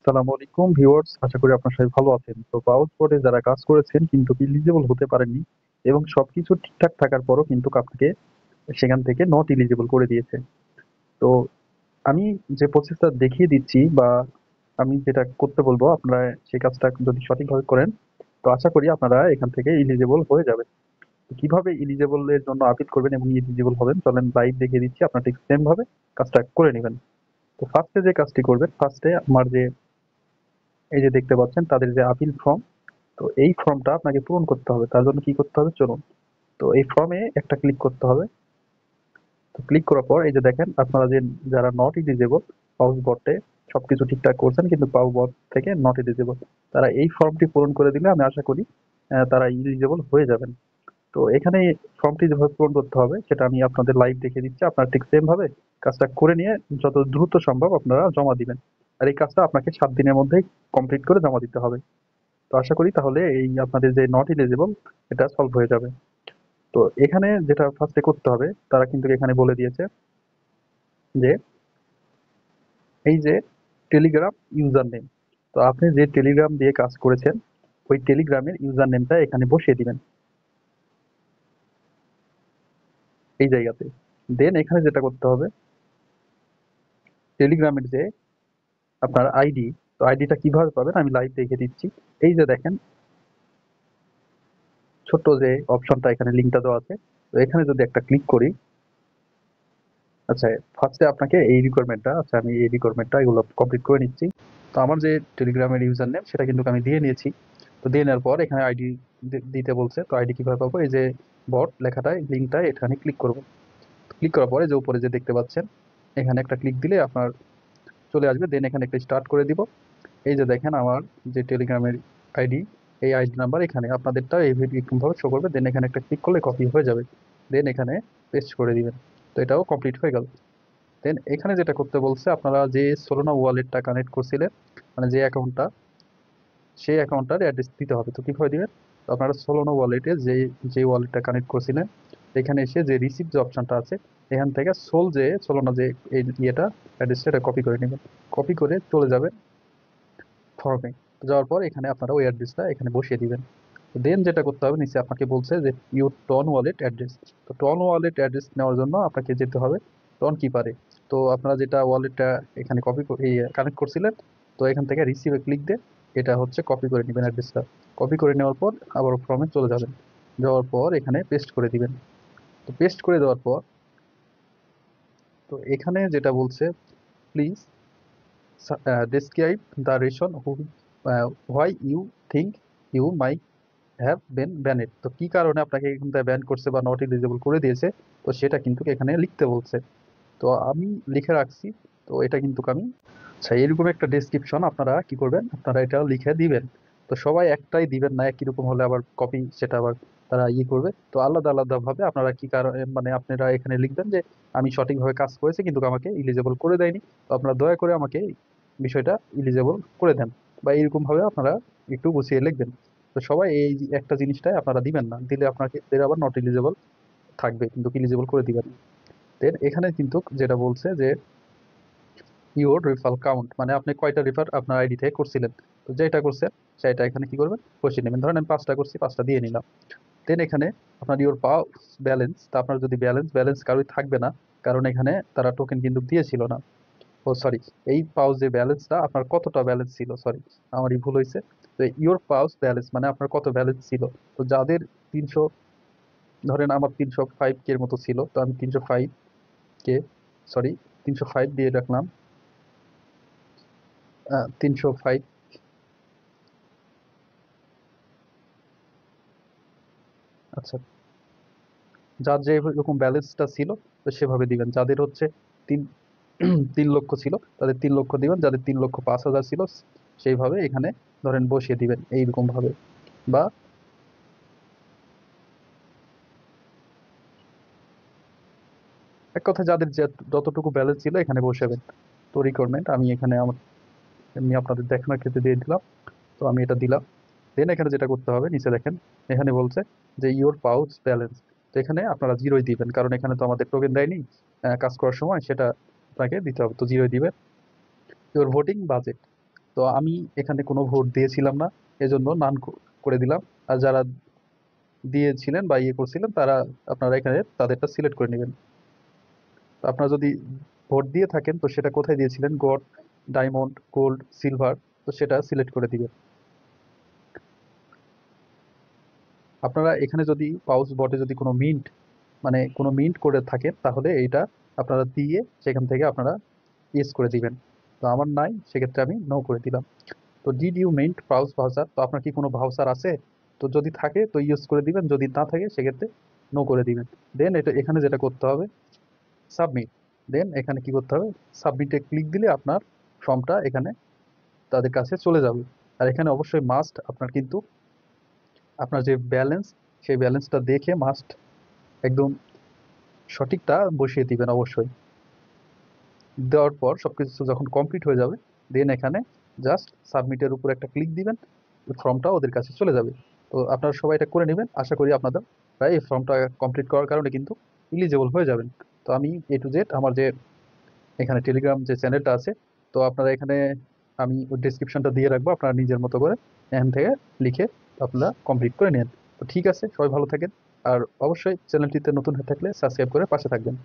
আসসালামু আলাইকুম ভিউয়ার্স, আশা করি আপনার সবাই ভালো আছেন। তো পাউচ বোর্ডে যারা কাজ করেছেন কিন্তু এলিজিবল হতে পারেননি এবং সবকিছু ঠিকঠাক থাকার পরও কিন্তু আপনাকে সেখান থেকে নট এলিজিবল করে দিয়েছে। তো আমি যে প্রসেসটা দেখিয়ে দিচ্ছি বা আমি যেটা করতে বলবো, আপনারা সেই কাজটা যদি সঠিকভাবে করেন তো আশা করি আপনারা এখান থেকে এলিজিবল হয়ে যাবেন। তো কিভাবে এলিজিবল এর জন্য আপিল করবেন এবং এলিজিবল হবেন চলেন লাইভ দেখিয়ে দিচ্ছি, আপনারা ঠিক সেম ভাবে কাজটা করে নেবেন। তো ফার্স্টে যে কাজটি করবেন, ফার্স্টে আমার যে এই যে দেখতে পাচ্ছেন তাদের যে আপিল ফর্ম, তো এই ফর্মটা আপনাকে পূরণ করতে হবে। তার জন্য কি করতে হবে চলুন। তো এই ফর্মে একটা ক্লিক করতে হবে। তো ক্লিক করার পর এই যে দেখেন আপনারা যে যারা নট এলিজিবল পাউস বটে সবকিছু ঠিকঠাক করছেন কিন্তু পাউ বট থেকে নট এলিজিবল, তারা এই ফর্মটি পূরণ করে দিলে আমি আশা করি তারা এলিজিবল হয়ে যাবেন। তো এখানে ফর্মটি যেভাবে পূরণ করতে হবে সেটা আমি আপনাদের লাইভ দেখিয়ে দিচ্ছি, আপনারা ঠিক সেম ভাবে কাজটা করে নিয়ে যত দ্রুত সম্ভব আপনারা জমা দিবেন। আর এই কাজটা আপনাকে 7 দিনের মধ্যেই কমপ্লিট করে জমা দিতে হবে। তো আশা করি তাহলে এই আপনাদের যে নট এলিজিবল এটা সলভ হয়ে যাবে। তো এখানে যেটা ফার্স্টে করতে হবে তারা কিন্তু এখানে বলে দিয়েছে যে এই যে টেলিগ্রাম ইউজার নেম, তো আপনি যে টেলিগ্রাম দিয়ে কাজ করেছেন ওই টেলিগ্রামের ইউজার নেমটা এখানে বসিয়ে দিবেন এই জায়গাতে। দেন এখানে যেটা করতে হবে, টেলিগ্রামের যে আপনার আইডি, তো আইডিটা কিভাবে পাবেন আমি লাইভ দেখিয়ে দিচ্ছি। এই যে দেখেন ছোট্ট যে অপশনটা এখানে লিঙ্কটা দেওয়া আছে, তো এখানে যদি একটা ক্লিক করি, আচ্ছা ফার্স্টে আপনাকে এই রিকোয়ারমেন্টটা, আচ্ছা আমি এই রিকোয়ারমেন্টটা এগুলো কমপ্লিট করে নিচ্ছি। তো আমার যে টেলিগ্রামের ইউজার নেম সেটা কিন্তু আমি দিয়ে নিয়েছি। তো দিয়ে নেওয়ার পর এখানে আইডি দিতে বলছে, তো আইডি কিভাবে পাবো, এই যে বট লেখাটায় লিঙ্কটায় এখানে ক্লিক করব। ক্লিক করার পরে যে উপরে যে দেখতে পাচ্ছেন এখানে একটা ক্লিক দিলে আপনার চলে আসবে। দেন এখানে একটা স্টার্ট করে দিব। এই যে দেখেন আমার যে টেলিগ্রামের আইডি, এই আইডি নাম্বার এখানে আপনাদেরটা এইরকমভাবে শো করবে। দেন এখানে একটা ক্লিক করলে কপি হয়ে যাবে। দেন এখানে পেস্ট করে দিবেন। তো এটাও কমপ্লিট হয়ে গেল। দেন এখানে যেটা করতে বলছে, আপনারা যে সোলোনা ওয়ালেটটা কানেক্ট করছিলেন, মানে যে অ্যাকাউন্টটা, সেই অ্যাকাউন্টটার অ্যাড্রেস দিতে হবে। তো কীভাবে দিবেন, তো আপনারা সোলোনা ওয়ালেটে যে যে ওয়ালেটটা কানেক্ট করছিলেন এখানে এসে যে রিসিভ যে অপশনটা আছে এখান থেকে যে সোলোনা যে এই ইয়েটা অ্যাড্রেসটা এটা কপি করে নেবেন। কপি করে চলে যাবেন ফর্মে। যাওয়ার পর এখানে আপনারা ওই অ্যাড্রেসটা এখানে বসিয়ে দিবেন। দেন যেটা করতে হবে, নিচে আপনাকে বলছে যে ইউর টন ওয়ালেট অ্যাড্রেস। তো টন ওয়ালেট অ্যাড্রেস নেওয়ার জন্য আপনাকে যেতে হবে টন কিপারে। তো আপনারা যেটা ওয়ালেটটা এখানে কপি কানেক্ট করছিলেন, তো এখান থেকে রিসিভে ক্লিক দিয়ে এটা হচ্ছে কপি করে নেবেন অ্যাড্রেসটা। কপি করে নেওয়ার পর আবার ফর্মে চলে যাবেন। যাওয়ার পর এখানে পেস্ট করে দিবেন। তো পেস্ট করে দেওয়ার পর তো এখানে যেটা বলছে, please describe the reason why you think you might have been banned. তো কি কারণে আপনাকে এখান থেকে ব্যান করছে বা নট এলিজিবল করে দিয়েছে, তো সেটা কিন্তু এখানে লিখতে বলছে। তো আমি লিখে রাখছি। তো এটা কিন্তু আমি, আচ্ছা এরকম একটা ডেসক্রিপশন আপনারা কি করবেন, আপনারা এটা লিখে দিবেন। তো সবাই একটাই দিবেন না, একই রকম হলে আবার কপি সেটা আবার তারা করবে। তো আলাদা আলাদা ভাবে আপনারা কি কারণে, মানে আপনারা এখানে লিখবেন যে আমি সঠিকভাবে কাজ করেছি কিন্তু আমাকে ইলিজেবল করে দেয়নি, তো আপনারা দয়া করে আমাকে বিষয়টা ইলিজেবল করে দেন, বা এইরকম ভাবে আপনারা একটু গুছিয়ে লিখবেন। তো সবাই এই একটা জিনিসটাই আপনারা দিবেন না, দিলে আপনাকে আবার নট ইলিজেবল থাকবে কিন্তু ইলিজেবল করে দিবেন। দেন এখানে কিন্তু যেটা বলছে যে ইওর রিফার কাউন্ট, মানে আপনি কয়টা রিফার আপনার আইডি থেকে করছিলেন। তো যেটা করছেন সেটা এখানে কি করবেন বসিয়ে নেবেন। ধরেন আমি 5টা করছি, 5টা দিয়ে নিলাম। দেন এখানে আপনার ইওর পাও ব্যালেন্স, তা আপনার যদি ব্যালেন্স কারোই থাকবে না, কারণ এখানে তারা টোকেন কিন্তু দিয়েছিল না। ও সরি, এই পাউস যে ব্যালেন্সটা আপনার কতটা ব্যালেন্স ছিল, সরি আমারই ভুল হয়েছে। তো ইওর পাউস ব্যালেন্স মানে আপনার কত ব্যালেন্স ছিল। তো যাদের 300, ধরেন আমার 305 কে এর মতো ছিল, তো আমি 305 কে, সরি 305 দিয়ে রাখলাম। 305, আচ্ছা যার যে রকম ব্যালেন্সটা ছিল তো সেভাবে দিবেন। যাদের হচ্ছে তিন 3 লক্ষ ছিল তাদের 3 লক্ষ দিবেন, যাদের 3,05,000 ছিল সেইভাবে এখানে ধরেন বসিয়ে দিবেন এইরকম ভাবে। বা এক কথায় যাদের যতটুকু ব্যালেন্স ছিল এখানে বসাবেন। তো রিকোয়ারমেন্ট আমি এখানে আমার এমনি আপনাদের দেখানোর ক্ষেত্রে দিয়ে দিলাম। তো আমি এটা দিলাম। দেন এখানে যেটা করতে হবে, নিচে দেখেন এখানে বলছে যে ইওর পাউচ ব্যালেন্স। তো এখানে আপনারা জিরোই দিবেন, কারণ এখানে তো আমাদের টোকেন দেয়নি কাজ করার সময়, সেটা আপনাকে দিতে হবে, তো জিরোই দিবেন। ইওর ভোটিং বাজেট, তো আমি এখানে কোনো ভোট দিয়েছিলাম না, এজন্য নান করে দিলাম। আর যারা দিয়েছিলেন বা ইয়ে করছিলেন তারা আপনারা এখানে তাদেরটা সিলেক্ট করে নেবেন। তো আপনারা যদি ভোট দিয়ে থাকেন তো সেটা কোথায় দিয়েছিলেন, গড, ডায়মন্ড, গোল্ড, সিলভার, তো সেটা সিলেক্ট করে দিবেন। আপনারা এখানে যদি পাউচ বটে যদি কোনো মিন্ট মানে কোনো মিন্ট করে থাকেন তাহলে এইটা আপনারা দিয়ে সেখান থেকে আপনারা ইয়েস করে দিবেন। তো আমার নাই, সেক্ষেত্রে আমি নো করে দিলাম। তো did you mint pouch voucher, তো আপনার কি কোনো ভাউচার আছে? তো যদি থাকে তো ইউজ করে দিবেন, যদি না থাকে সেক্ষেত্রে নো করে দিবেন। দেন এটা এখানে যেটা করতে হবে সাবমিট। দেন এখানে কি করতে হবে, সাবমিটে ক্লিক দিলে আপনার ফর্মটা এখানে তাদের কাছে চলে যাবে। আর এখানে অবশ্যই মাস্ট আপনার কিন্তু আপনার যে ব্যালেন্স সেই ব্যালেন্সটা দেখে মাস্ট একদম সঠিকটা বসিয়ে দিবেন অবশ্যই। দেওয়ার পর সবকিছু যখন কমপ্লিট হয়ে যাবে দেন এখানে জাস্ট সাবমিটের উপর একটা ক্লিক দিবেন, ফর্মটা ওদের কাছে চলে যাবে। তো আপনারা সবাই এটা করে নেবেন, আশা করি আপনাদের প্রায় এই ফর্মটা কমপ্লিট করার কারণে কিন্তু এলিজেবল হয়ে যাবেন। তো আমি এ টু জেড আমার যে এখানে টেলিগ্রাম যে চ্যানেলটা আছে, তো আপনারা এখানে আমি ওই ডেসক্রিপশনটা দিয়ে রাখবো, আপনারা নিজের মতো করে এখান থেকে লিখে আপনারা কমপ্লিট করে নেন। তো ঠিক আছে, সবাই ভালো থাকেন। আর অবশ্যই চ্যানেলটিতে নতুন হয়ে থাকলে সাবস্ক্রাইব করে পাশে থাকবেন।